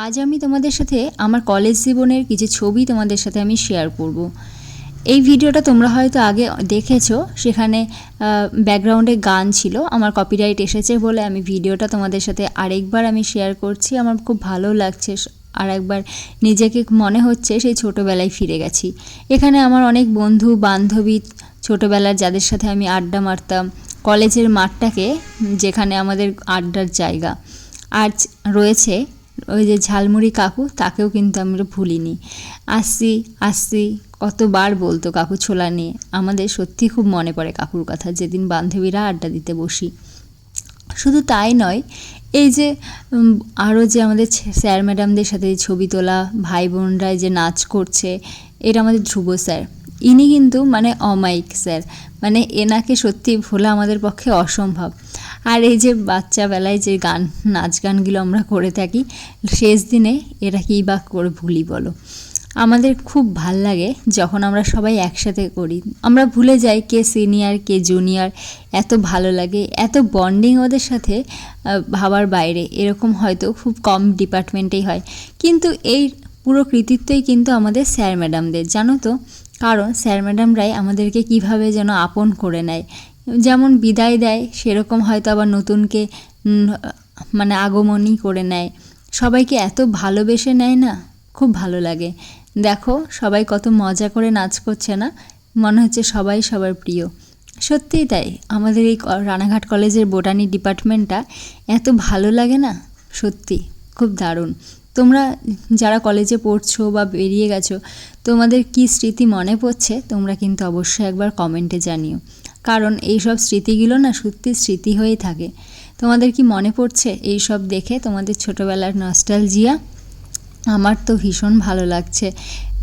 আজ আমি তোমাদের সাথে আমার কলেজ জীবনের কিছু ছবি তোমাদের সাথে আমি শেয়ার করব। এই ভিডিওটা তোমরা হয়তো আগে দেখেছো, সেখানে ব্যাকগ্রাউন্ডে গান ছিল। আমার কপিরাইট এসেছে বলে আমি ভিডিওটা তোমাদের সাথে আরেকবার আমি শেয়ার করছি। আমার খুব ভালো লাগছে, আর একবার নিজেকে মনে হচ্ছে সেই ছোটোবেলায় ফিরে গেছি। এখানে আমার অনেক বন্ধু বান্ধবী, ছোটোবেলার যাদের সাথে আমি আড্ডা মারতাম, কলেজের মাঠটাকে যেখানে আমাদের আড্ডার জায়গা। আর রয়েছে ওই যে ঝালমুড়ি কাকু, তাকেও কিন্তু আমরা ভুলিনি। আসছি আসছি কতবার বলতো কাকু ছোলা নিয়ে। আমাদের সত্যি খুব মনে পড়ে কাকুর কথা, যেদিন বান্ধবীরা আড্ডা দিতে বসি। শুধু তাই নয়, এই যে আরও যে আমাদের স্যার ম্যাডামদের সাথে ছবি তোলা, ভাই বোনরা যে নাচ করছে, এটা আমাদের ধ্রুব স্যার। ইনি কিন্তু মানে অমায়িক স্যার, মানে এনাকে সত্যি ভোলা আমাদের পক্ষে অসম্ভব। আর এই যে বাচ্চাবেলায় যে নাচ গানগুলো আমরা করে থাকি, শেষ দিনে এরা কী বা করে ভুলি বলো। আমাদের খুব ভাল লাগে যখন আমরা সবাই একসাথে করি। আমরা ভুলে যাই কে সিনিয়র কে জুনিয়র। এত ভালো লাগে, এত বন্ডিং ওদের সাথে ভাবার বাইরে। এরকম হয়তো খুব কম ডিপার্টমেন্টেই হয়, কিন্তু এই পুরো কৃতিত্বই কিন্তু আমাদের স্যার ম্যাডামদের, জানো তো। কারণ স্যার ম্যাডামরাই আমাদেরকে কিভাবে যেন আপন করে নেয়। যেমন বিদায় দেয়, সেরকম হয়তো আবার নতুনকে মানে আগমনই করে নেয়। সবাইকে এত ভালোবেসে নেয় না, খুব ভালো লাগে। দেখো সবাই কত মজা করে নাচ করছে না, মনে হচ্ছে সবাই সবার প্রিয়। সত্যিই তাই, আমাদের এই রানাঘাট কলেজের বোটানি ডিপার্টমেন্টটা এত ভালো লাগে না, সত্যি খুব দারুণ। তোমরা যারা কলেজে পড়ছো বা বেরিয়ে গেছো, তোমাদের কি স্মৃতি মনে পড়ছে তোমরা কিন্তু অবশ্যই একবার কমেন্টে জানিও। কারণ এইসব স্মৃতিগুলো না সত্যি স্মৃতি হয়েই থাকে। তোমাদের কি মনে পড়ছে এই সব দেখে, তোমাদের ছোটোবেলার নস্টালজিয়া? আমার তো ভীষণ ভালো লাগছে।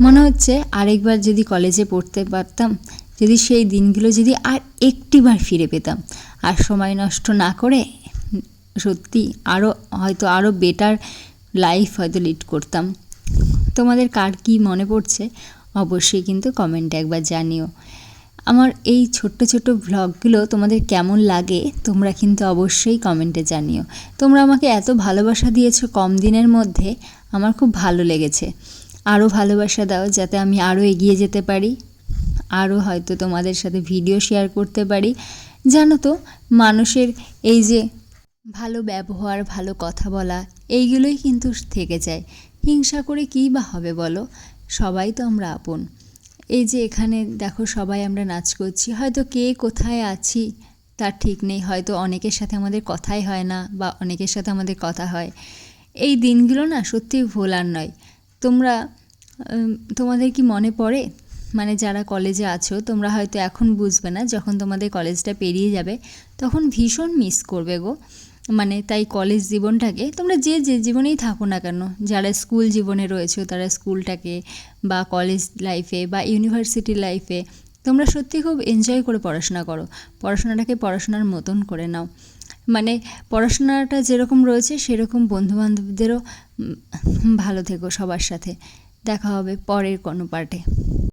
মনে হচ্ছে আরেকবার যদি কলেজে পড়তে পারতাম, যদি সেই দিনগুলো যদি আর একটিবার ফিরে পেতাম, আর সময় নষ্ট না করে সত্যি আরও বেটার লাইফ হয়তো লিড করতাম। তোমাদের কার কী মনে পড়ছে অবশ্যই কিন্তু কমেন্টে একবার জানিও। আমার এই ছোট্ট ছোট্ট ভ্লগগুলো তোমাদের কেমন লাগে তোমরা কিন্তু অবশ্যই কমেন্টে জানিও। তোমরা আমাকে এত ভালোবাসা দিয়েছো কম দিনের মধ্যে, আমার খুব ভালো লেগেছে। আরও ভালোবাসা দাও যাতে আমি আরও এগিয়ে যেতে পারি, আরও হয়তো তোমাদের সাথে ভিডিও শেয়ার করতে পারি। জানো তো, মানুষের এই যে ভালো ব্যবহার, ভালো কথা বলা, এইগুলোই কিন্তু থেকে যায়। হিংসা করে কী বা হবে বলো, সবাই তো আমরা আপন। এই যে এখানে দেখো সবাই আমরা নাচ করছি, হয়তো কে কোথায় আছি তার ঠিক নেই, হয়তো অনেকের সাথে আমাদের কথাই হয় না, বা অনেকের সাথে আমাদের কথা হয়। এই দিনগুলো না সত্যিই ভোলার নয়। তোমাদের কি মনে পড়ে? মানে যারা কলেজে আছো, তোমরা হয়তো এখন বুঝবে না, যখন তোমাদের কলেজটা পেরিয়ে যাবে তখন ভীষণ মিস করবে গো। মানে তাই কলেজ জীবনটাকে, তোমরা যে জীবনেই থাকো না কেন, যারা স্কুল জীবনে রয়েছো তারা স্কুলটাকে, বা কলেজ লাইফে বা ইউনিভার্সিটি লাইফে তোমরা সত্যি খুব এনজয় করে পড়াশোনা করো। পড়াশোনাটাকে পড়াশোনার মতন করে নাও। মানে পড়াশোনাটা যেরকম রয়েছে সেরকম বন্ধুবান্ধবদেরও ভালো থেকো সবার সাথে। দেখা হবে পরের কোনো পার্টে।